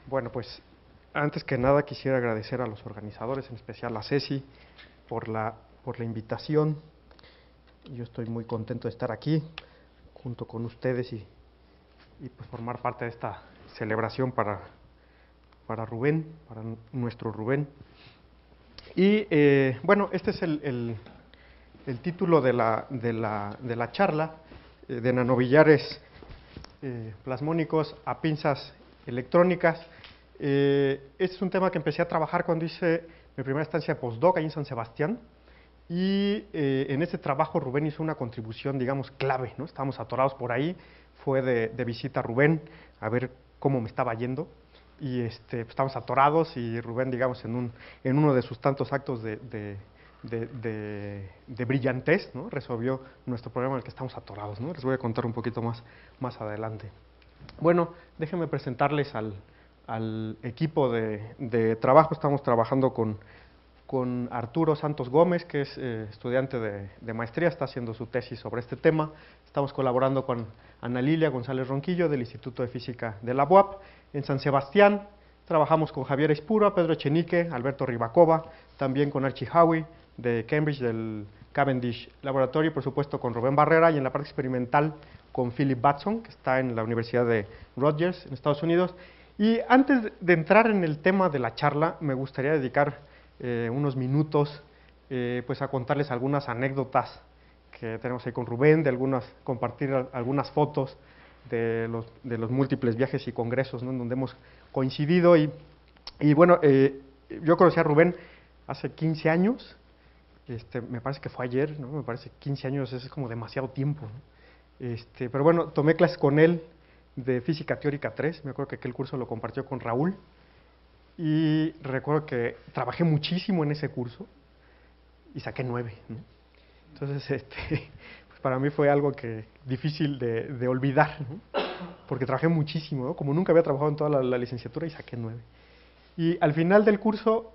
Bueno, pues antes que nada quisiera agradecer a los organizadores, en especial a Ceci, por la invitación. Yo estoy muy contento de estar aquí junto con ustedes y pues formar parte de esta celebración para Rubén, para nuestro Rubén. Y bueno, este es el título de la charla, de nanobillares plasmónicos a pinzas electrónicas. Este es un tema que empecé a trabajar cuando hice mi primera estancia de postdoc ahí en San Sebastián. Y en este trabajo Rubén hizo una contribución, digamos, clave, ¿no? Estábamos atorados por ahí, fue de visita a Rubén a ver cómo me estaba yendo. Y pues, estábamos atorados y Rubén, digamos, en uno de sus tantos actos de brillantez, ¿no? Resolvió nuestro problema en el que estamos atorados, ¿no? Les voy a contar un poquito más adelante. Bueno, déjenme presentarles al equipo de trabajo. Estamos trabajando con Arturo Santos Gómez, que es estudiante de maestría, está haciendo su tesis sobre este tema. Estamos colaborando con Ana Lilia González Ronquillo, del Instituto de Física de la UAP. En San Sebastián trabajamos con Javier Espura, Pedro Echenique, Alberto Ribacova, también con Archie Howie, de Cambridge, del Cavendish Laboratory, por supuesto con Rubén Barrera, y en la parte experimental con Philip Batson, que está en la Universidad de Rutgers, en Estados Unidos. Y antes de entrar en el tema de la charla, me gustaría dedicar unos minutos pues a contarles algunas anécdotas que tenemos ahí con Rubén, compartir algunas fotos de los múltiples viajes y congresos, ¿no? En donde hemos coincidido. Y bueno, yo conocí a Rubén hace 15 años, me parece que fue ayer, ¿no? Me parece que 15 años es como demasiado tiempo, ¿no? Pero bueno, tomé clases con él de Física Teórica 3, me acuerdo que aquel curso lo compartió con Raúl, y recuerdo que trabajé muchísimo en ese curso y saqué 9, ¿no? Entonces, pues para mí fue algo difícil de olvidar, ¿no? Porque trabajé muchísimo, ¿no? Como nunca había trabajado en toda la licenciatura y saqué 9. Y al final del curso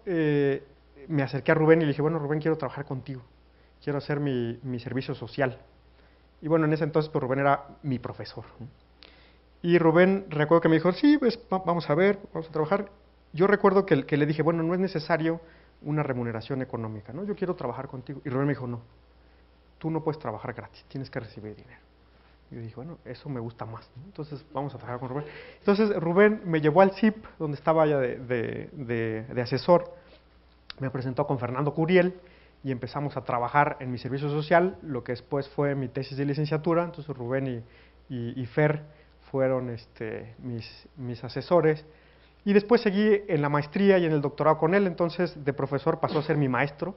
me acerqué a Rubén y le dije, bueno, Rubén, quiero trabajar contigo, quiero hacer mi servicio social. Y bueno, en ese entonces pues Rubén era mi profesor, ¿no? Y Rubén, recuerdo que me dijo, sí, pues vamos a ver, vamos a trabajar. Yo recuerdo que le dije, bueno, no es necesario una remuneración económica, ¿no? Yo quiero trabajar contigo. Y Rubén me dijo, no, tú no puedes trabajar gratis, tienes que recibir dinero. Y yo dije, bueno, eso me gusta más, ¿no? Entonces vamos a trabajar con Rubén. Entonces Rubén me llevó al CIP, donde estaba ya de asesor, me presentó con Fernando Curiel y empezamos a trabajar en mi servicio social, lo que después fue mi tesis de licenciatura. Entonces Rubén y Fer fueron mis asesores. Y después seguí en la maestría y en el doctorado con él. Entonces de profesor pasó a ser mi maestro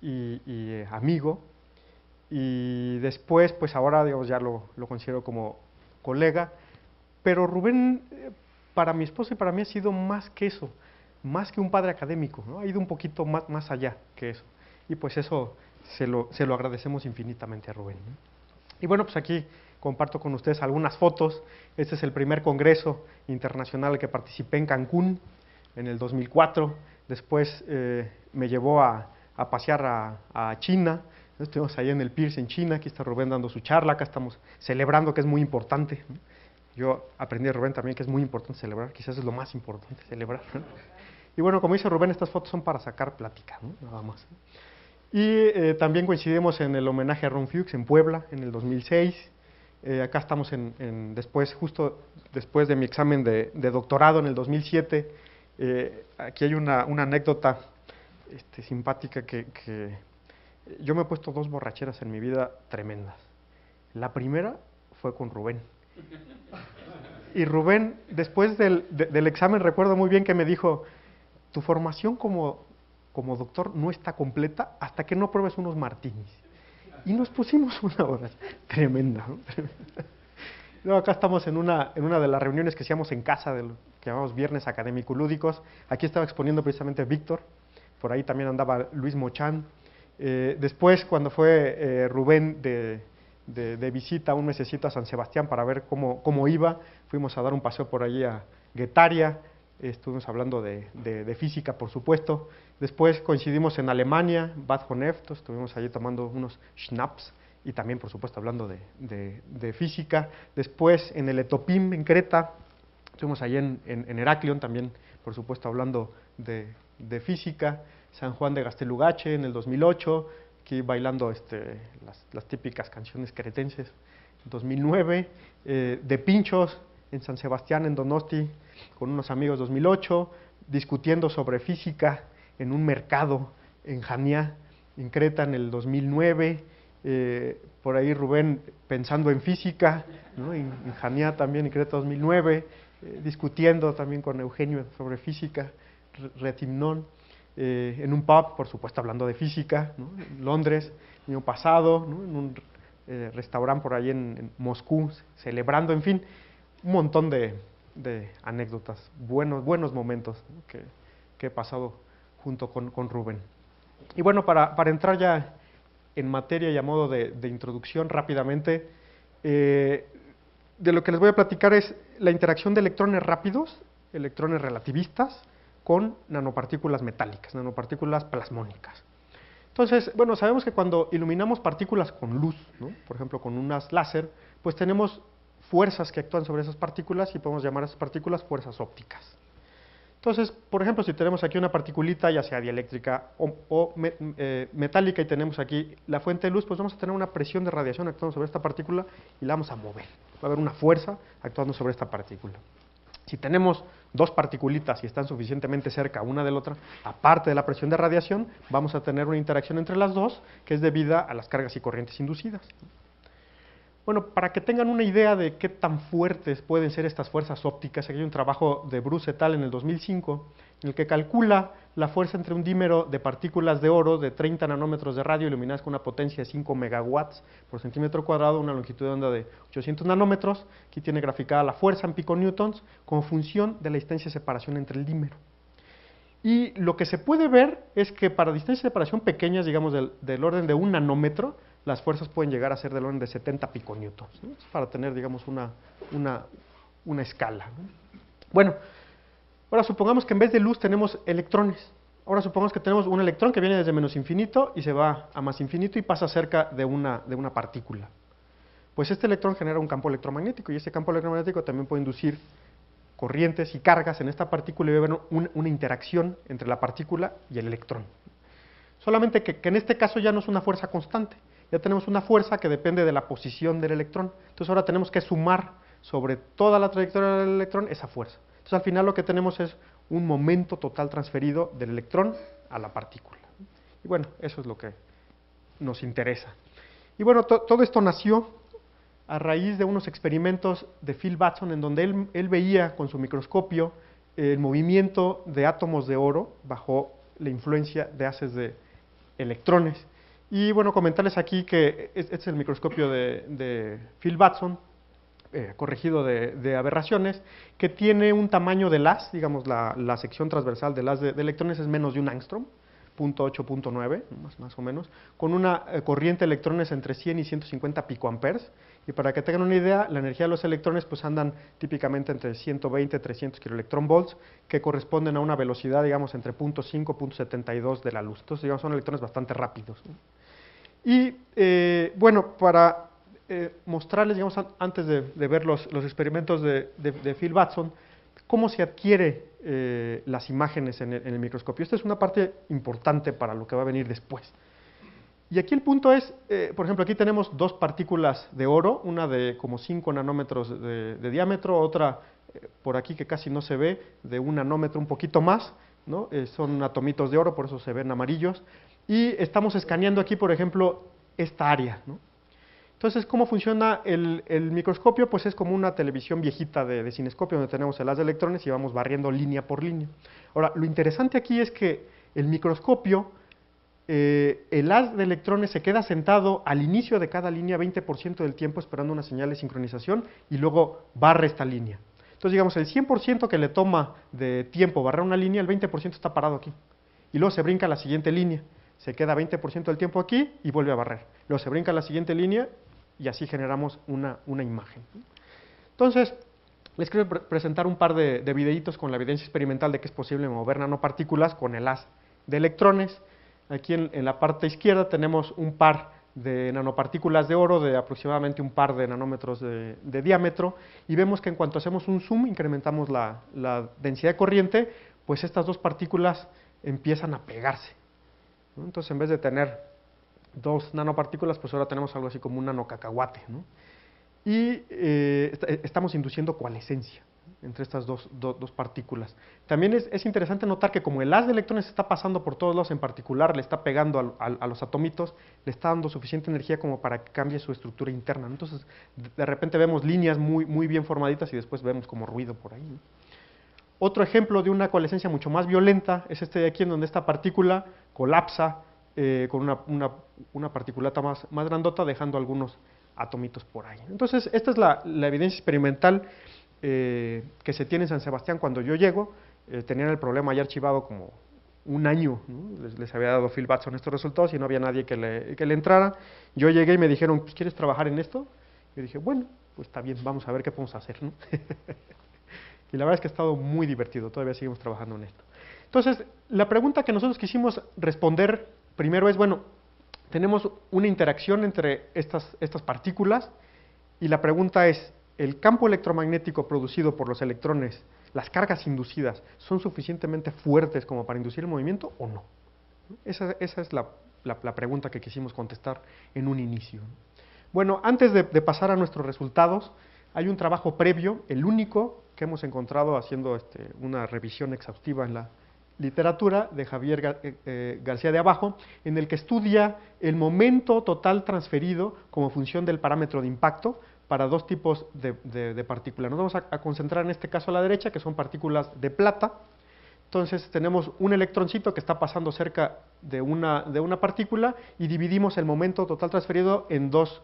y amigo. Y después, pues ahora digamos, ya lo considero como colega. Pero Rubén, para mi esposa y para mí ha sido más que eso, más que un padre académico, ¿no? Ha ido un poquito más allá que eso. Y pues eso se lo agradecemos infinitamente a Rubén, ¿no? Y bueno, pues aquí comparto con ustedes algunas fotos. Este es el primer congreso internacional al que participé en Cancún en el 2004. Después me llevó a pasear a China. Estuvimos ahí en el Pierce en China. Aquí está Rubén dando su charla. Acá estamos celebrando, que es muy importante, ¿no? Yo aprendí de Rubén también que es muy importante celebrar. Quizás es lo más importante, celebrar, ¿no? Y bueno, como dice Rubén, estas fotos son para sacar plática, ¿no? Nada más. Y también coincidimos en el homenaje a Ron Fuchs en Puebla en el 2006. Acá estamos justo después de mi examen de doctorado en el 2007. Aquí hay una anécdota simpática que yo me he puesto 2 borracheras en mi vida tremendas. La primera fue con Rubén. Y Rubén, después del examen, recuerdo muy bien que me dijo, tu formación como doctor no está completa hasta que no pruebes unos martinis. Y nos pusimos una hora tremenda, ¿no? Luego acá estamos en una de las reuniones que hacíamos en casa, de lo que llamamos Viernes Académico-Lúdicos. Aquí estaba exponiendo precisamente Víctor, por ahí también andaba Luis Mochán. Después, cuando fue Rubén de visita un mesecito a San Sebastián para ver cómo iba, fuimos a dar un paseo por allí a Guetaria. Estuvimos hablando de física, por supuesto. Después coincidimos en Alemania, Bad Honnef, estuvimos allí tomando unos schnapps y también, por supuesto, hablando de física. Después en el Etopim, en Creta, Estuvimos ahí en Heraklion también, por supuesto, hablando de física. San Juan de Gastelugache en el 2008, aquí bailando las típicas canciones cretenses. 2009, de Pinchos en San Sebastián, en Donosti, con unos amigos 2008, discutiendo sobre física en un mercado en Jania, en Creta, en el 2009. Por ahí Rubén pensando en física, ¿no? en Jania también, en Creta 2009, discutiendo también con Eugenio sobre física, Retimnón, en un pub, por supuesto, hablando de física, ¿no? En Londres, el año pasado, ¿no? En un restaurante por ahí en Moscú, celebrando, en fin, un montón de anécdotas, buenos momentos, ¿no? que he pasado junto con Rubén. Y bueno, para entrar ya en materia y a modo de introducción rápidamente, de lo que les voy a platicar es la interacción de electrones rápidos, electrones relativistas, con nanopartículas metálicas, nanopartículas plasmónicas. Entonces, bueno, sabemos que cuando iluminamos partículas con luz, ¿no? Por ejemplo, con unas láser, pues tenemos fuerzas que actúan sobre esas partículas y podemos llamar a esas partículas fuerzas ópticas. Entonces, por ejemplo, si tenemos aquí una particulita, ya sea dieléctrica o metálica, y tenemos aquí la fuente de luz, pues vamos a tener una presión de radiación actuando sobre esta partícula y la vamos a mover. Va a haber una fuerza actuando sobre esta partícula. Si tenemos dos particulitas y están suficientemente cerca una de la otra, aparte de la presión de radiación, vamos a tener una interacción entre las dos que es debida a las cargas y corrientes inducidas. Bueno, para que tengan una idea de qué tan fuertes pueden ser estas fuerzas ópticas, aquí hay un trabajo de Bruce et al. En el 2005, en el que calcula la fuerza entre un dímero de partículas de oro de 30 nanómetros de radio iluminadas con una potencia de 5 megawatts por centímetro cuadrado, una longitud de onda de 800 nanómetros. Aquí tiene graficada la fuerza en piconewtons como función de la distancia de separación entre el dímero. Y lo que se puede ver es que para distancias de separación pequeñas, digamos del orden de 1 nanómetro, las fuerzas pueden llegar a ser del orden de 70 piconewtons, ¿no? Para tener, digamos, una escala, ¿no? Bueno, ahora supongamos que en vez de luz tenemos electrones. Ahora supongamos que tenemos un electrón que viene desde menos infinito y se va a más infinito y pasa cerca de una partícula. Pues este electrón genera un campo electromagnético y ese campo electromagnético también puede inducir corrientes y cargas en esta partícula y va a haber una interacción entre la partícula y el electrón. Solamente que en este caso ya no es una fuerza constante, ya tenemos una fuerza que depende de la posición del electrón. Entonces ahora tenemos que sumar sobre toda la trayectoria del electrón esa fuerza. Entonces al final lo que tenemos es un momento total transferido del electrón a la partícula. Y bueno, eso es lo que nos interesa. Y bueno, todo esto nació a raíz de unos experimentos de Phil Batson en donde él veía con su microscopio el movimiento de átomos de oro bajo la influencia de haces de electrones. Y bueno, comentarles aquí que este es el microscopio de Phil Batson, corregido de aberraciones, que tiene un tamaño del haz, digamos la sección transversal del haz de electrones es menos de un angstrom, 0.8, 0.9, más o menos, con una corriente de electrones entre 100 y 150 picoamperes. Y para que tengan una idea, la energía de los electrones pues andan típicamente entre 120 y 300 kiloelectronvolts, que corresponden a una velocidad, digamos, entre 0.5 y 0.72 de la luz. Entonces, digamos, son electrones bastante rápidos, ¿no? Y bueno, para mostrarles, digamos, antes de ver los experimentos de Phil Batson, cómo se adquiere las imágenes en el microscopio. Esta es una parte importante para lo que va a venir después. Y aquí el punto es, por ejemplo, aquí tenemos dos partículas de oro, una de como 5 nanómetros de diámetro, otra por aquí que casi no se ve, de 1 nanómetro, un poquito más, ¿no? Son atomitos de oro, por eso se ven amarillos. Y estamos escaneando aquí, por ejemplo, esta área, ¿no? Entonces, ¿cómo funciona el microscopio? Pues es como una televisión viejita de cinescopio, donde tenemos el haz de electrones y vamos barriendo línea por línea. Ahora, lo interesante aquí es que el microscopio, el haz de electrones se queda sentado al inicio de cada línea 20% del tiempo esperando una señal de sincronización y luego barre esta línea. Entonces, digamos, el 100% que le toma de tiempo barrer una línea, el 20% está parado aquí. Y luego se brinca a la siguiente línea, se queda 20% del tiempo aquí y vuelve a barrer. Luego se brinca a la siguiente línea y así generamos una imagen. Entonces, les quiero presentar un par de videitos con la evidencia experimental de que es posible mover nanopartículas con el haz de electrones. Aquí en la parte izquierda tenemos un par de nanopartículas de oro de aproximadamente un par de nanómetros de diámetro, y vemos que en cuanto hacemos un zoom, incrementamos la densidad de corriente, pues estas dos partículas empiezan a pegarse, ¿no? Entonces, en vez de tener dos nanopartículas, pues ahora tenemos algo así como un nanocacahuate, ¿no? Y estamos induciendo coalescencia entre estas dos partículas. También es interesante notar que como el haz de electrones está pasando por todos lados, en particular le está pegando a los atomitos, le está dando suficiente energía como para que cambie su estructura interna, ¿no? Entonces, de repente vemos líneas muy bien formaditas y después vemos como ruido por ahí, ¿no? Otro ejemplo de una coalescencia mucho más violenta es este de aquí, en donde esta partícula colapsa con una particulata más grandota, dejando algunos atomitos por ahí. Entonces, esta es la evidencia experimental que se tiene en San Sebastián cuando yo llego. Tenían el problema ya archivado como un año, ¿no? Les había dado Phil Batson estos resultados y no había nadie que le entrara. Yo llegué y me dijeron, pues, ¿quieres trabajar en esto? Yo dije, bueno, pues está bien, vamos a ver qué podemos hacer, ¿no? Y la verdad es que ha estado muy divertido, todavía seguimos trabajando en esto. Entonces, la pregunta que nosotros quisimos responder primero es, bueno, tenemos una interacción entre estas partículas, y la pregunta es, ¿el campo electromagnético producido por los electrones, las cargas inducidas, son suficientemente fuertes como para inducir el movimiento o no? Esa es la pregunta que quisimos contestar en un inicio. Bueno, antes de pasar a nuestros resultados, hay un trabajo previo, el único que hemos encontrado haciendo una revisión exhaustiva en la literatura, de Javier García de Abajo, en el que estudia el momento total transferido como función del parámetro de impacto para dos tipos de partículas. Nos vamos a concentrar en este caso a la derecha, que son partículas de plata. Entonces tenemos un electroncito que está pasando cerca de una partícula y dividimos el momento total transferido en dos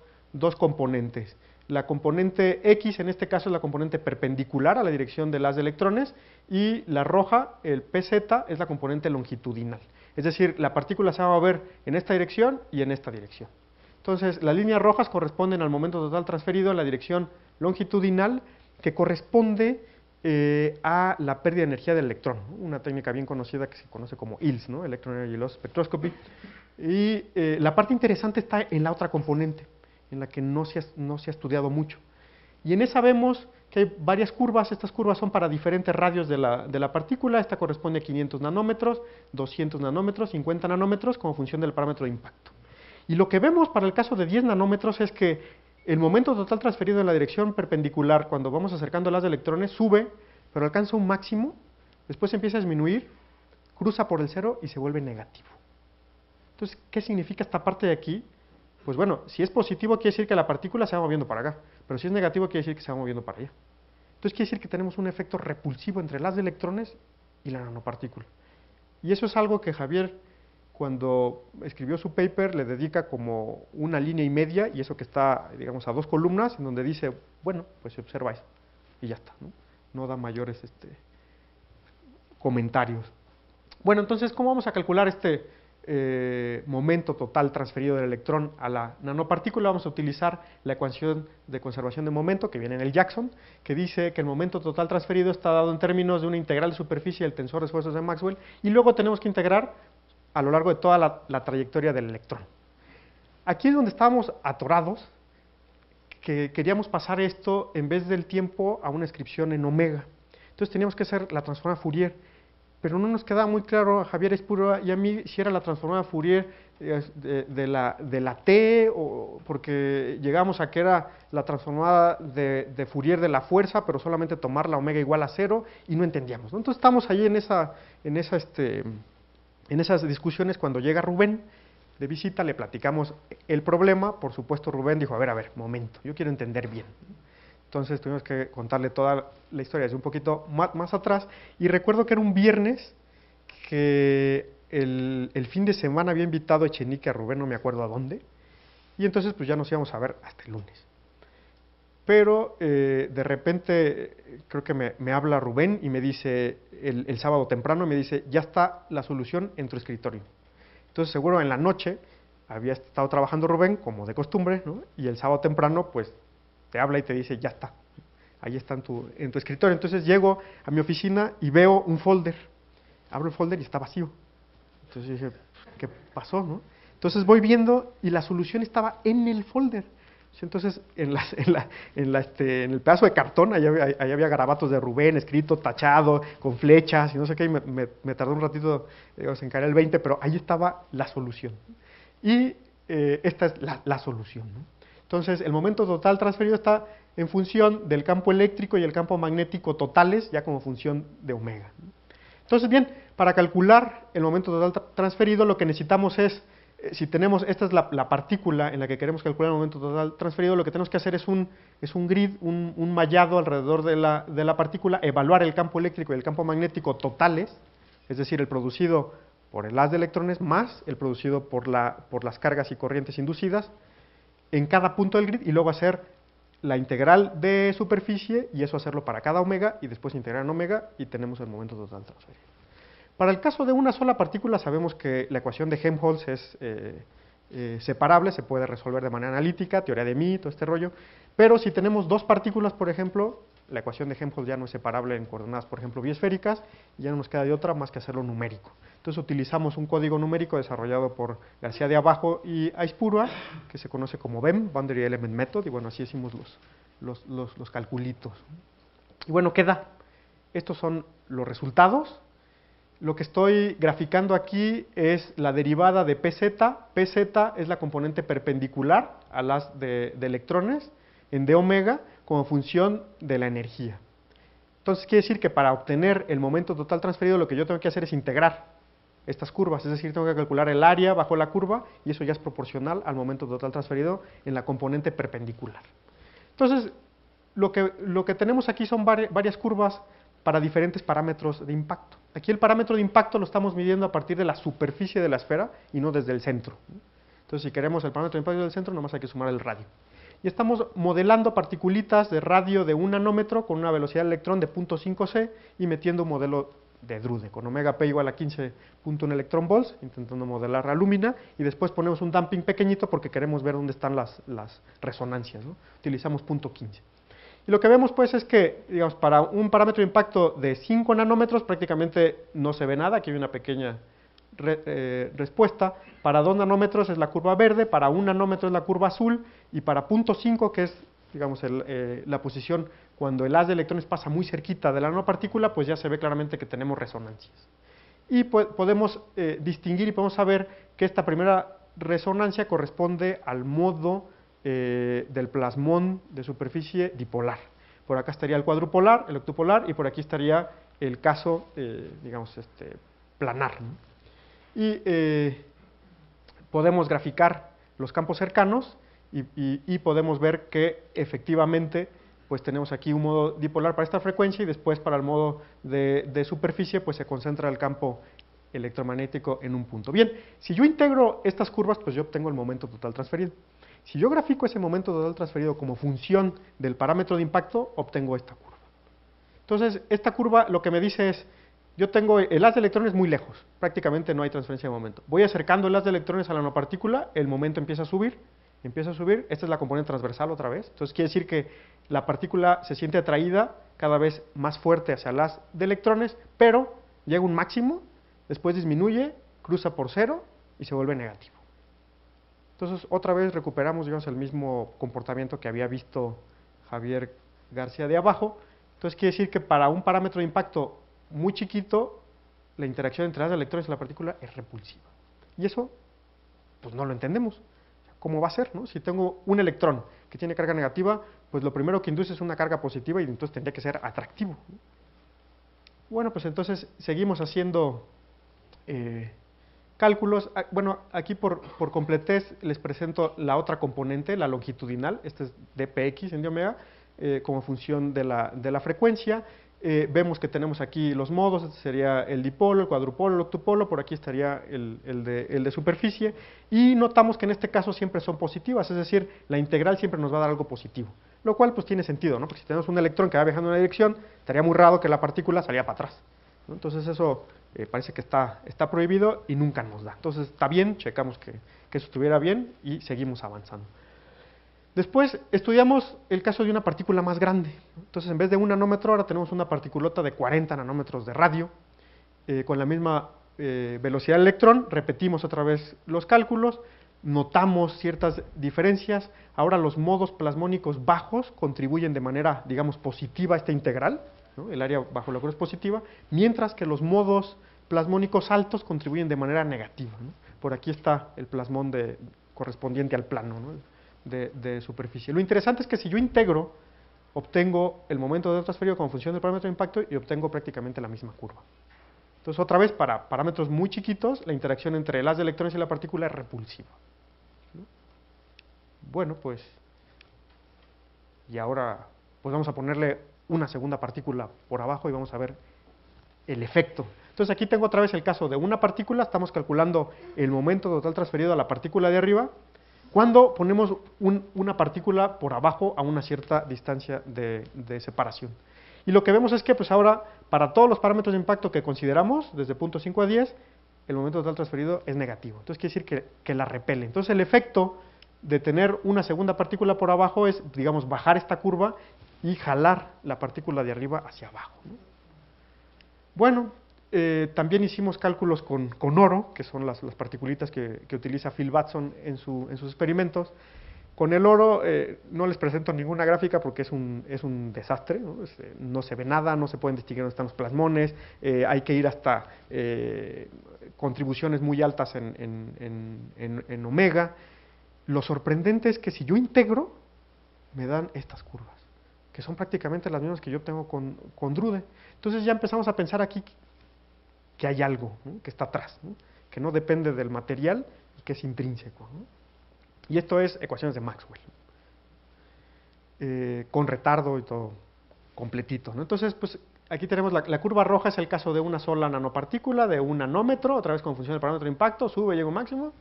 componentes. La componente X, en este caso, es la componente perpendicular a la dirección del haz de electrones, y la roja, el PZ, es la componente longitudinal. Es decir, la partícula se va a mover en esta dirección y en esta dirección. Entonces, las líneas rojas corresponden al momento total transferido en la dirección longitudinal, que corresponde a la pérdida de energía del electrón, ¿no? Una técnica bien conocida que se conoce como EELS, ¿no? Electron Energy Loss Spectroscopy. Y la parte interesante está en la otra componente, en la que no se ha estudiado mucho. Y en esa vemos que hay varias curvas. Estas curvas son para diferentes radios de la partícula. Esta corresponde a 500 nanómetros, 200 nanómetros, 50 nanómetros, como función del parámetro de impacto. Y lo que vemos para el caso de 10 nanómetros es que el momento total transferido en la dirección perpendicular, cuando vamos acercando el haz de electrones, sube, pero alcanza un máximo, después empieza a disminuir, cruza por el cero y se vuelve negativo. Entonces, ¿qué significa esta parte de aquí? Pues bueno, si es positivo quiere decir que la partícula se va moviendo para acá, pero si es negativo quiere decir que se va moviendo para allá. Entonces quiere decir que tenemos un efecto repulsivo entre el haz de electrones y la nanopartícula. Y eso es algo que Javier, cuando escribió su paper, le dedica como una línea y media, y eso que está, digamos, a 2 columnas, en donde dice, bueno, pues se observa eso, y ya está, ¿no? No da mayores comentarios. Bueno, entonces, ¿cómo vamos a calcular momento total transferido del electrón a la nanopartícula? Vamos a utilizar la ecuación de conservación de momento que viene en el Jackson, que dice que el momento total transferido está dado en términos de una integral de superficie del tensor de esfuerzos de Maxwell, y luego tenemos que integrar a lo largo de toda la trayectoria del electrón. Aquí es donde estábamos atorados, que queríamos pasar esto en vez del tiempo a una inscripción en omega. Entonces teníamos que hacer la transformada Fourier, pero no nos quedaba muy claro a Javier Espuro y a mí si era la transformada Fourier de la T, o porque llegamos a que era la transformada de Fourier de la fuerza, pero solamente tomar la omega igual a 0, y no entendíamos, ¿no? Entonces estamos ahí en esas discusiones cuando llega Rubén de visita, le platicamos el problema. Por supuesto, Rubén dijo, a ver, momento, yo quiero entender bien. Entonces tuvimos que contarle toda la historia desde un poquito más atrás, y recuerdo que era un viernes que el fin de semana había invitado a Echenique a Rubén, no me acuerdo a dónde, y entonces pues ya nos íbamos a ver hasta el lunes. Pero de repente creo que me habla Rubén y me dice, el sábado temprano, me dice, ya está la solución en tu escritorio. Entonces seguro en la noche había estado trabajando Rubén, como de costumbre, ¿no? Y el sábado temprano pues te habla y te dice, ya está, ahí está en tu escritorio. Entonces llego a mi oficina y veo un folder, abro el folder y está vacío. Entonces dije, ¿qué pasó, no? Entonces Entonces voy viendo y la solución estaba en el folder. Entonces, en el pedazo de cartón, ahí había garabatos de Rubén, escrito, tachado, con flechas, y no sé qué, y me tardó un ratito, digamos, en caer el 20, pero ahí estaba la solución. Y esta es la solución, ¿no? Entonces, el momento total transferido está en función del campo eléctrico y el campo magnético totales, ya como función de omega. Entonces, bien, para calcular el momento total transferido, lo que necesitamos es, si tenemos, esta es la partícula en la que queremos calcular el momento total transferido, lo que tenemos que hacer es un grid, un mallado alrededor de la partícula, evaluar el campo eléctrico y el campo magnético totales, es decir, el producido por el haz de electrones más el producido por las cargas y corrientes inducidas en cada punto del grid, y luego hacer la integral de superficie, y eso hacerlo para cada omega, y después integrar en omega, y tenemos el momento total transferido. Para el caso de una sola partícula, sabemos que la ecuación de Helmholtz es separable, se puede resolver de manera analítica, teoría de Mie, todo este rollo, pero si tenemos dos partículas, por ejemplo, la ecuación de Helmholtz ya no es separable en coordenadas, por ejemplo, biesféricas, y ya no nos queda de otra más que hacerlo numérico. Entonces utilizamos un código numérico desarrollado por García de Abajo y Aispurua, que se conoce como BEM, Boundary Element Method, y bueno, así hicimos los calculitos. Y bueno, ¿qué da? Estos son los resultados. Lo que estoy graficando aquí es la derivada de PZ. PZ es la componente perpendicular al haz de electrones en d omega como función de la energía. Entonces quiere decir que para obtener el momento total transferido lo que yo tengo que hacer es integrar estas curvas, es decir, tengo que calcular el área bajo la curva y eso ya es proporcional al momento total transferido en la componente perpendicular. Entonces, lo que tenemos aquí son varias curvas para diferentes parámetros de impacto. Aquí el parámetro de impacto lo estamos midiendo a partir de la superficie de la esfera y no desde el centro. Entonces, si queremos el parámetro de impacto del centro, nomás hay que sumar el radio. Y estamos modelando particulitas de radio de 1 nanómetro con una velocidad del electrón de 0.5 c y metiendo un modelo de Drude con omega p igual a 15.1 electron volts, intentando modelar la lúmina, y después ponemos un damping pequeñito porque queremos ver dónde están las resonancias, ¿no? Utilizamos 0.15. Y lo que vemos pues es que, digamos, para un parámetro de impacto de 5 nanómetros prácticamente no se ve nada, aquí hay una pequeña respuesta. Para 2 nanómetros es la curva verde, para 1 nanómetro es la curva azul, y para 0.5, que es, digamos, la posición cuando el haz de electrones pasa muy cerquita de la nanopartícula, pues ya se ve claramente que tenemos resonancias. Y podemos distinguir y podemos saber que esta primera resonancia corresponde al modo del plasmón de superficie dipolar. Por acá estaría el cuadrupolar, el octupolar, y por aquí estaría el caso, digamos, planar, ¿no? Y podemos graficar los campos cercanos y podemos ver que efectivamente pues tenemos aquí un modo dipolar para esta frecuencia y después para el modo de superficie pues se concentra el campo electromagnético en un punto. Bien, si yo integro estas curvas, pues yo obtengo el momento total transferido. Si yo grafico ese momento total transferido como función del parámetro de impacto, obtengo esta curva. Entonces, esta curva lo que me dice es, yo tengo el haz de electrones muy lejos, prácticamente no hay transferencia de momento. Voy acercando el haz de electrones a la nanopartícula, el momento empieza a subir, esta es la componente transversal otra vez, entonces quiere decir que la partícula se siente atraída cada vez más fuerte hacia el haz de electrones, pero llega un máximo, después disminuye, cruza por cero y se vuelve negativo. Entonces otra vez recuperamos, digamos, el mismo comportamiento que había visto Javier García de Abajo. Entonces quiere decir que para un parámetro de impacto muy chiquito, la interacción entre las electrones y la partícula es repulsiva. Y eso, pues no lo entendemos. ¿Cómo va a ser, no? Si tengo un electrón que tiene carga negativa, pues lo primero que induce es una carga positiva y entonces tendría que ser atractivo. Bueno, pues entonces seguimos haciendo cálculos. Bueno, aquí por completez les presento la otra componente, la longitudinal. Este es dpx en d omega, como función de la frecuencia. Vemos que tenemos aquí los modos, este sería el dipolo, el cuadrupolo, el octupolo, por aquí estaría el de superficie, y notamos que en este caso siempre son positivas, es decir, la integral siempre nos va a dar algo positivo, lo cual pues tiene sentido, ¿no? Porque si tenemos un electrón que va viajando en una dirección, estaría muy raro que la partícula saliera para atrás, ¿no? Entonces eso parece que está prohibido y nunca nos da. Entonces está bien, checamos que eso estuviera bien y seguimos avanzando. Después estudiamos el caso de una partícula más grande. Entonces, en vez de 1 nanómetro, ahora tenemos una particulota de 40 nanómetros de radio, con la misma velocidad del electrón, repetimos otra vez los cálculos, notamos ciertas diferencias. Ahora los modos plasmónicos bajos contribuyen de manera, digamos, positiva a esta integral, ¿no? El área bajo la curva es positiva, mientras que los modos plasmónicos altos contribuyen de manera negativa, ¿no? Por aquí está el plasmón correspondiente al plano, ¿no? de superficie. Lo interesante es que si yo integro, obtengo el momento de transferido como función del parámetro de impacto y obtengo prácticamente la misma curva. Entonces, otra vez, para parámetros muy chiquitos, la interacción entre el haz de electrones y la partícula es repulsiva, ¿no? Bueno, pues, y ahora pues vamos a ponerle una segunda partícula por abajo y vamos a ver el efecto. Entonces, aquí tengo otra vez el caso de una partícula, estamos calculando el momento total transferido a la partícula de arriba, cuando ponemos una partícula por abajo a una cierta distancia de separación. Y lo que vemos es que pues ahora, para todos los parámetros de impacto que consideramos, desde 0.5 a 10, el momento total transferido es negativo. Entonces quiere decir que la repele. Entonces el efecto de tener una segunda partícula por abajo es, digamos, bajar esta curva y jalar la partícula de arriba hacia abajo, ¿no? Bueno, también hicimos cálculos con oro, que son las particulitas que utiliza Phil Batson en sus experimentos. Con el oro no les presento ninguna gráfica porque es un desastre, ¿no? No se ve nada, no se pueden distinguir dónde están los plasmones, hay que ir hasta contribuciones muy altas en omega. Lo sorprendente es que si yo integro, me dan estas curvas, que son prácticamente las mismas que yo obtengo con Drude. Entonces ya empezamos a pensar aquí que hay algo, ¿no? Que está atrás, ¿no? Que no depende del material y que es intrínseco, ¿no? Y esto es ecuaciones de Maxwell, con retardo y todo completito, ¿no? Entonces, pues aquí tenemos la curva roja, es el caso de una sola nanopartícula, de 1 nanómetro, otra vez con función del parámetro de impacto, sube, llega a un máximo.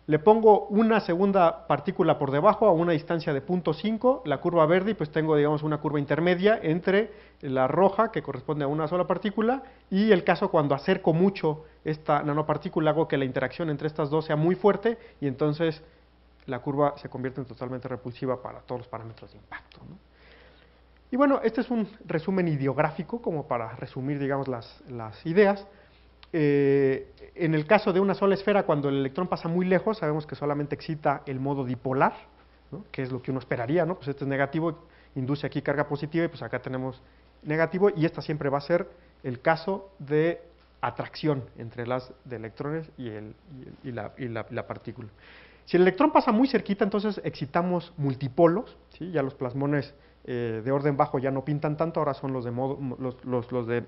Le pongo una segunda partícula por debajo a una distancia de 0.5, la curva verde, y pues tengo, digamos, una curva intermedia entre la roja, que corresponde a una sola partícula, y el caso cuando acerco mucho esta nanopartícula, hago que la interacción entre estas dos sea muy fuerte, y entonces la curva se convierte en totalmente repulsiva para todos los parámetros de impacto, ¿no? Y bueno, este es un resumen ideográfico, como para resumir, digamos, las ideas. En el caso de una sola esfera, cuando el electrón pasa muy lejos, sabemos que solamente excita el modo dipolar, ¿no? Que es lo que uno esperaría, ¿no? Pues este es negativo, induce aquí carga positiva, y pues acá tenemos negativo, y esta siempre va a ser el caso de atracción entre el haz de electrones y la partícula. Si el electrón pasa muy cerquita, entonces excitamos multipolos, ¿sí? Ya los plasmones de orden bajo ya no pintan tanto, ahora son los de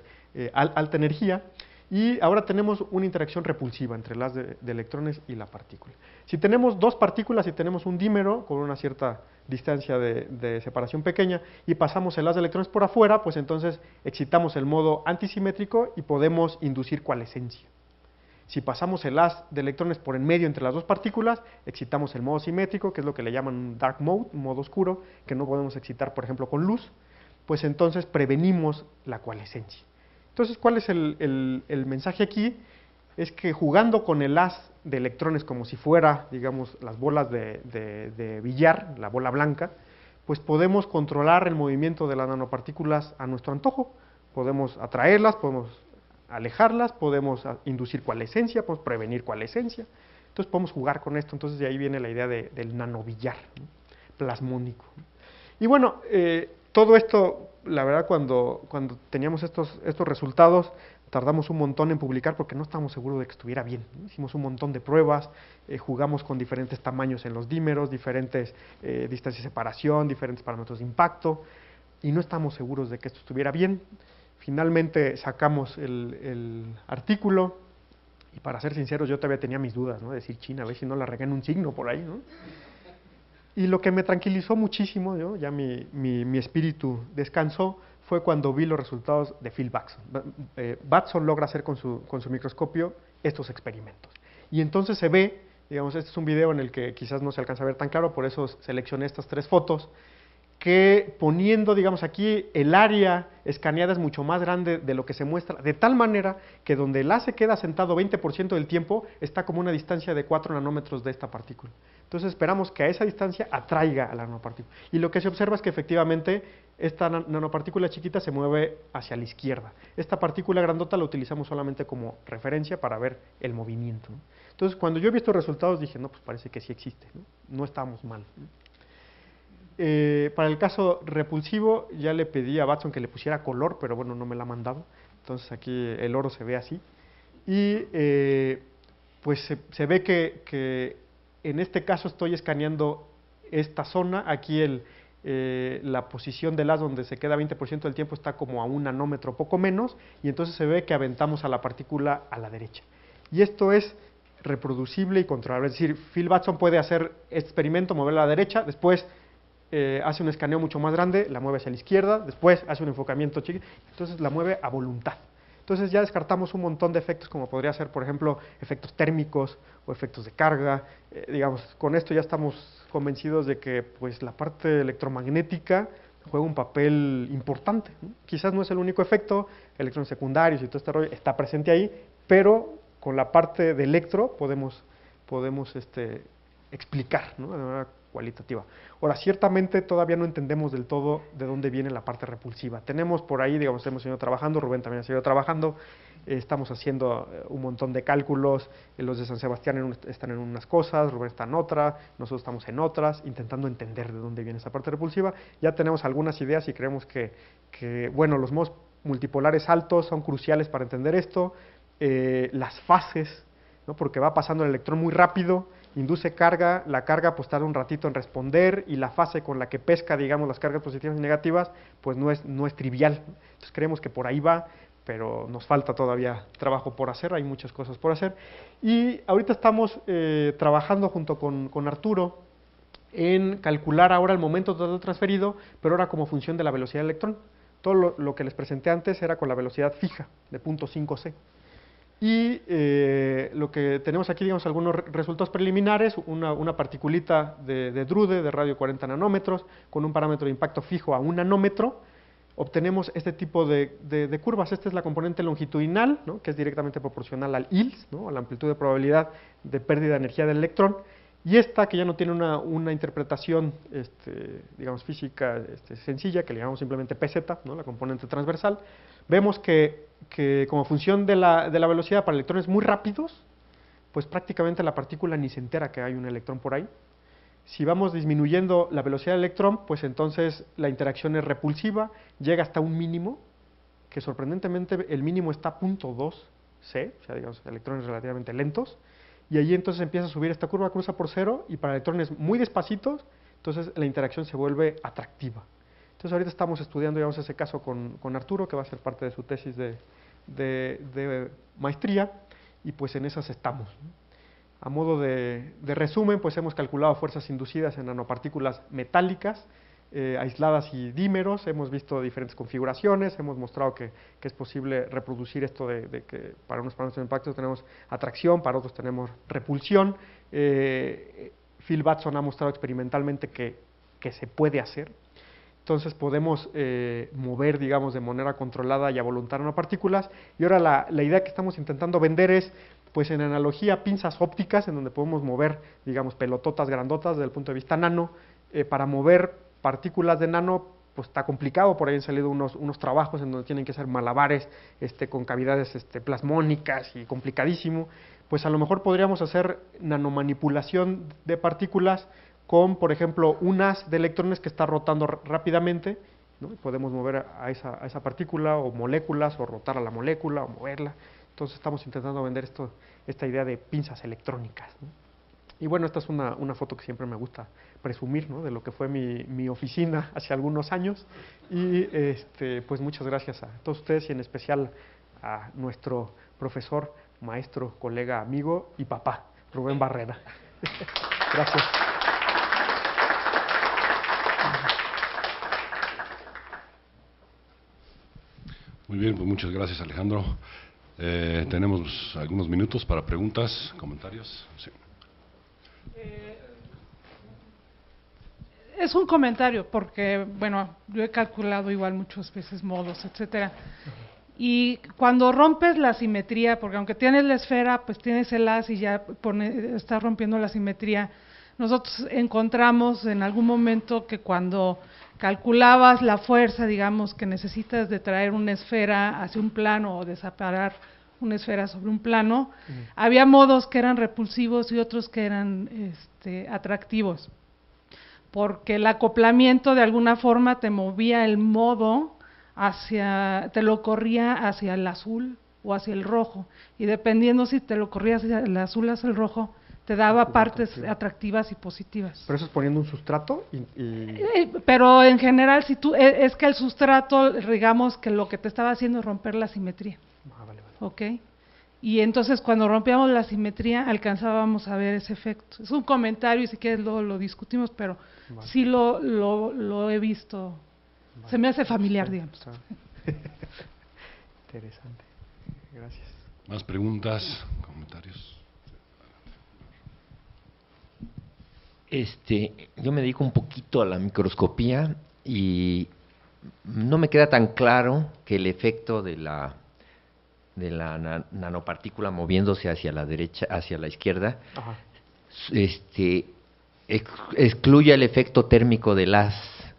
alta energía, y ahora tenemos una interacción repulsiva entre el haz de electrones y la partícula. Si tenemos dos partículas y tenemos un dímero con una cierta distancia de separación pequeña y pasamos el haz de electrones por afuera, pues entonces excitamos el modo antisimétrico y podemos inducir coalescencia. Si pasamos el haz de electrones por en medio entre las dos partículas, excitamos el modo simétrico, que es lo que le llaman dark mode, un modo oscuro, que no podemos excitar, por ejemplo, con luz, pues entonces prevenimos la coalescencia. Entonces, ¿cuál es el mensaje aquí? Es que jugando con el haz de electrones como si fuera, digamos, las bolas de billar, la bola blanca, pues podemos controlar el movimiento de las nanopartículas a nuestro antojo. Podemos atraerlas, podemos alejarlas, podemos inducir coalescencia, podemos prevenir coalescencia. Entonces podemos jugar con esto. Entonces de ahí viene la idea del nanobillar, ¿no? Plasmónico. Y bueno, todo esto, la verdad, cuando teníamos estos resultados, tardamos un montón en publicar porque no estábamos seguros de que estuviera bien, ¿no? Hicimos un montón de pruebas, jugamos con diferentes tamaños en los dímeros, diferentes distancias de separación, diferentes parámetros de impacto, y no estamos seguros de que esto estuviera bien. Finalmente sacamos el artículo, y para ser sinceros, yo todavía tenía mis dudas, ¿no? De decir, China, a ver si no la regué en un signo por ahí, ¿no? Y lo que me tranquilizó muchísimo, ¿no? Ya mi espíritu descansó, fue cuando vi los resultados de Phil Batson. Batson logra hacer con su microscopio estos experimentos. Y entonces se ve, digamos, este es un video en el que quizás no se alcanza a ver tan claro, por eso seleccioné estas tres fotos, que poniendo, digamos, aquí el área escaneada es mucho más grande de lo que se muestra, de tal manera que donde el haz se queda sentado 20% del tiempo, está como una distancia de 4 nanómetros de esta partícula. Entonces esperamos que a esa distancia atraiga a la nanopartícula. Y lo que se observa es que efectivamente esta nanopartícula chiquita se mueve hacia la izquierda. Esta partícula grandota la utilizamos solamente como referencia para ver el movimiento, ¿no? Entonces, cuando yo vi estos resultados dije, no, pues parece que sí existe, ¿no? No estábamos mal, ¿no? Para el caso repulsivo, ya le pedí a Watson que le pusiera color, pero bueno, no me la ha mandado. Entonces aquí el oro se ve así. Y pues se ve que en este caso estoy escaneando esta zona. Aquí la posición del haz donde se queda 20% del tiempo está como a 1 nanómetro, poco menos, y entonces se ve que aventamos a la partícula a la derecha. Y esto es reproducible y controlable. Es decir, Phil Watson puede hacer este experimento, moverla a la derecha, después hace un escaneo mucho más grande, la mueve hacia la izquierda, después hace un enfocamiento chiquito, entonces la mueve a voluntad. Entonces ya descartamos un montón de efectos, como podría ser, por ejemplo, efectos térmicos o efectos de carga. Digamos, con esto ya estamos convencidos de que pues, la parte electromagnética juega un papel importante, ¿no? Quizás no es el único efecto, electrones secundarios y todo este rollo está presente ahí, pero con la parte de electro podemos explicar, ¿no? De manera cualitativa. Ahora, ciertamente todavía no entendemos del todo de dónde viene la parte repulsiva. Tenemos por ahí, digamos, hemos seguido trabajando, Rubén también ha seguido trabajando, estamos haciendo un montón de cálculos, los de San Sebastián están en unas cosas, Rubén está en otra, nosotros estamos en otras, intentando entender de dónde viene esa parte repulsiva. Ya tenemos algunas ideas y creemos que bueno, los modos multipolares altos son cruciales para entender esto, las fases, ¿no? Porque va pasando el electrón muy rápido, induce carga, la carga pues tarda un ratito en responder y la fase con la que pesca, digamos, las cargas positivas y negativas, pues no es trivial. Entonces creemos que por ahí va, pero nos falta todavía trabajo por hacer, hay muchas cosas por hacer. Y ahorita estamos trabajando junto con Arturo en calcular ahora el momento total transferido, pero ahora como función de la velocidad del electrón. Todo lo que les presenté antes era con la velocidad fija de 0.5c. Y lo que tenemos aquí, digamos, algunos resultados preliminares, una particulita de Drude de radio 40 nanómetros, con un parámetro de impacto fijo a 1 nanómetro, obtenemos este tipo de curvas. Esta es la componente longitudinal, ¿no? Que es directamente proporcional al ILS, ¿no? A la amplitud de probabilidad de pérdida de energía del electrón, y esta, que ya no tiene una interpretación, digamos, física sencilla, que le llamamos simplemente PZ, ¿no? La componente transversal, vemos que como función de la velocidad para electrones muy rápidos, pues prácticamente la partícula ni se entera que hay un electrón por ahí. Si vamos disminuyendo la velocidad del electrón, pues entonces la interacción es repulsiva, llega hasta un mínimo, que sorprendentemente el mínimo está a 0.2c, o sea, digamos, electrones relativamente lentos, y allí entonces empieza a subir esta curva, cruza por cero, y para electrones muy despacitos, entonces la interacción se vuelve atractiva. Entonces ahorita estamos estudiando, digamos, ese caso con Arturo, que va a ser parte de su tesis de maestría, y pues en esas estamos, ¿no? A modo de resumen, pues hemos calculado fuerzas inducidas en nanopartículas metálicas, aisladas y dímeros, hemos visto diferentes configuraciones, hemos mostrado que es posible reproducir esto de que para unos parámetros de impacto tenemos atracción, para otros tenemos repulsión. Phil Watson ha mostrado experimentalmente que se puede hacer. Entonces podemos mover, digamos, de manera controlada y a voluntad nanopartículas. Y ahora la idea que estamos intentando vender es, pues en analogía, pinzas ópticas, en donde podemos mover, digamos, pelototas grandotas desde el punto de vista nano. Para mover partículas de nano, pues está complicado, por ahí han salido unos trabajos en donde tienen que hacer malabares con cavidades plasmónicas y complicadísimo. Pues a lo mejor podríamos hacer nanomanipulación de partículas con, por ejemplo, un haz de electrones que está rotando rápidamente, ¿no? Podemos mover a esa partícula o moléculas, o rotar a la molécula, o moverla. Entonces estamos intentando vender esta idea de pinzas electrónicas, ¿no? Y bueno, esta es una foto que siempre me gusta presumir, ¿no? De lo que fue mi oficina hace algunos años. Y pues muchas gracias a todos ustedes y en especial a nuestro profesor, maestro, colega, amigo y papá, Rubén Barreda. Gracias. Muy bien, pues muchas gracias, Alejandro. Tenemos algunos minutos para preguntas, comentarios. Sí. Es un comentario porque, bueno, yo he calculado igual muchas veces modos, etcétera. Y cuando rompes la simetría, porque aunque tienes la esfera, pues tienes el haz y ya estás rompiendo la simetría, nosotros encontramos en algún momento que cuando calculabas la fuerza, digamos, que necesitas de traer una esfera hacia un plano o de separar una esfera sobre un plano, había modos que eran repulsivos y otros que eran atractivos, porque el acoplamiento de alguna forma te movía el modo te lo corría hacia el azul o hacia el rojo, y dependiendo si te lo corría hacia el azul o hacia el rojo, te daba partes atractivas y positivas. Pero eso es poniendo un sustrato pero en general, si tú es que el sustrato, digamos que lo que te estaba haciendo es romper la simetría. Vale. ¿Ok? Y entonces cuando rompíamos la simetría alcanzábamos a ver ese efecto. Es un comentario y si quieres luego lo discutimos, pero sí lo he visto. Se me hace familiar, digamos. Interesante. Gracias. ¿Más preguntas, comentarios? Yo me dedico un poquito a la microscopía y no me queda tan claro que el efecto de la nanopartícula moviéndose hacia la derecha, hacia la izquierda, Ajá. Excluya el efecto térmico del haz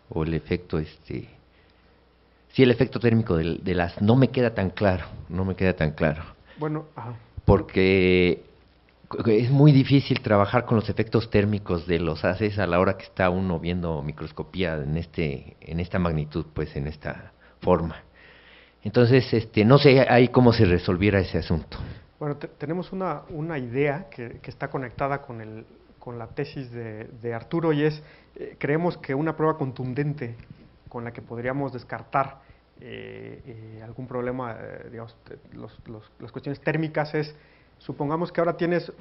o el efecto sí, el efecto térmico del haz no me queda tan claro, Bueno, ajá. Porque es muy difícil trabajar con los efectos térmicos de los haces a la hora que está uno viendo microscopía en esta magnitud, pues en esta forma. Entonces, no sé ahí cómo se resolviera ese asunto. Bueno, tenemos una idea que está conectada con la tesis de Arturo, y es, creemos que una prueba contundente con la que podríamos descartar algún problema, digamos, las cuestiones térmicas es, supongamos que ahora tienes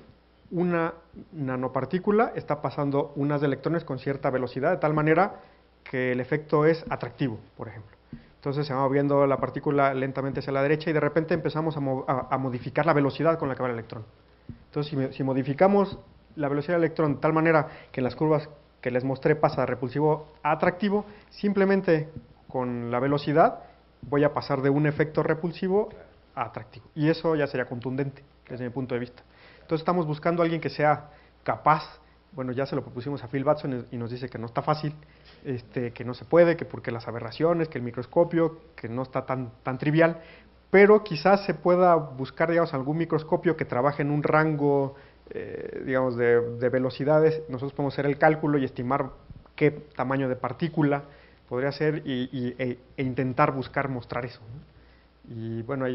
una nanopartícula, está pasando unas de electrones con cierta velocidad, de tal manera que el efecto es atractivo, por ejemplo. Entonces se va moviendo la partícula lentamente hacia la derecha y de repente empezamos a modificar la velocidad con la que va el electrón. Entonces, si modificamos la velocidad del electrón de tal manera que en las curvas que les mostré pasa de repulsivo a atractivo, simplemente con la velocidad voy a pasar de un efecto repulsivo a atractivo. Y eso ya sería contundente desde mi punto de vista. Entonces estamos buscando a alguien que sea capaz. Bueno, ya se lo propusimos a Phil Batson y nos dice que no está fácil, que no se puede, que porque las aberraciones, que el microscopio, que no está tan trivial, pero quizás se pueda buscar, digamos, algún microscopio que trabaje en un rango, digamos, de velocidades. Nosotros podemos hacer el cálculo y estimar qué tamaño de partícula podría ser e intentar buscar mostrar eso, ¿no? Y bueno,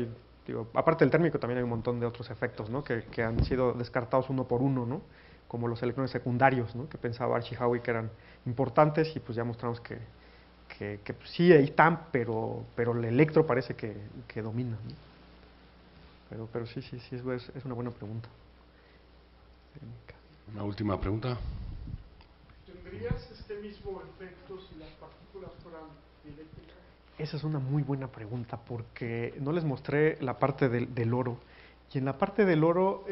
aparte del térmico también hay un montón de otros efectos, ¿no? que han sido descartados uno por uno, ¿no? Como los electrones secundarios, ¿no? Que pensaba Archie Howie que eran importantes, y pues ya mostramos que sí, ahí están, pero el electro parece que domina, ¿no? Pero sí, es una buena pregunta. Una última pregunta. ¿Tendrías este mismo efecto si las partículas fueran eléctricas? Esa es una muy buena pregunta, porque no les mostré la parte del oro. Y en la parte del oro,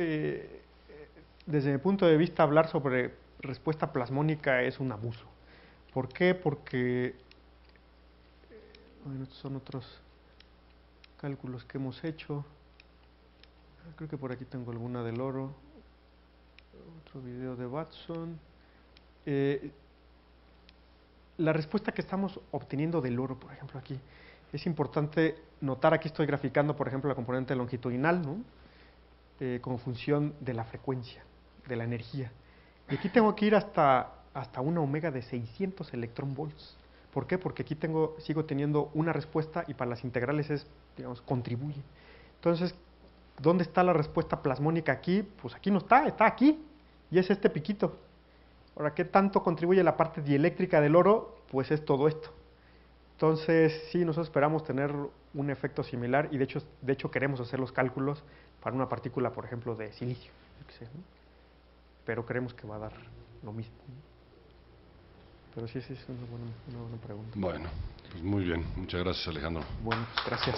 desde mi punto de vista, hablar sobre respuesta plasmónica es un abuso. ¿Por qué? Porque bueno, estos son otros cálculos que hemos hecho. Creo que por aquí tengo alguna del oro. Otro video de Watson. La respuesta que estamos obteniendo del oro, por ejemplo, aquí, es importante notar, aquí estoy graficando, por ejemplo, la componente longitudinal, ¿no? Como función de la frecuencia, de la energía. Y aquí tengo que ir hasta una omega de 600 electronvolts. ¿Por qué? Porque aquí sigo teniendo una respuesta, y para las integrales digamos, contribuye. Entonces, ¿dónde está la respuesta plasmónica aquí? Pues aquí no está aquí, y es este piquito. Ahora, ¿qué tanto contribuye la parte dieléctrica del oro? Pues es todo esto. Entonces, sí, nosotros esperamos tener un efecto similar, y de hecho queremos hacer los cálculos para una partícula, por ejemplo, de silicio, ¿no? Pero creemos que va a dar lo mismo, ¿no? Pero sí, es una buena pregunta. Bueno, pues muy bien. Muchas gracias, Alejandro. Bueno, pues gracias.